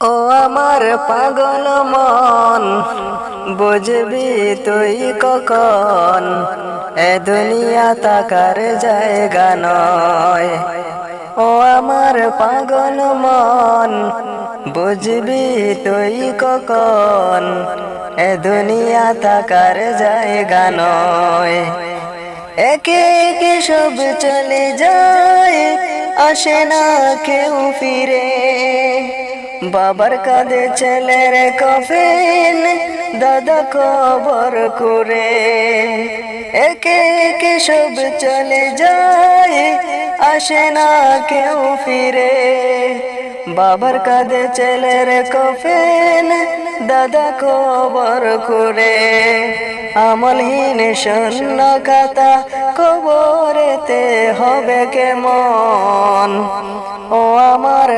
ও আমার পাগল মন, বুঝবি তুই কখন এ দুনিয়া তাকার জায়গা নয়। ও আমার পাগল মন, বুঝবি তুই কখন এ দুনিয়া তাকার জায়গা নয়। একে একে সব চলে যায়, আসে না কেউ ফিরে। বাবার কাঁধে ছেলের কফিন, দাদা কবর করে। একে একে সব চলে যায়, আসে না কেউ ফিরে। বাবার কাঁধে ছেলের কফিন, দাদা কবর করে। আমলহীন শূন্য খাতা কবরেতে হবে কেমন। ও আমার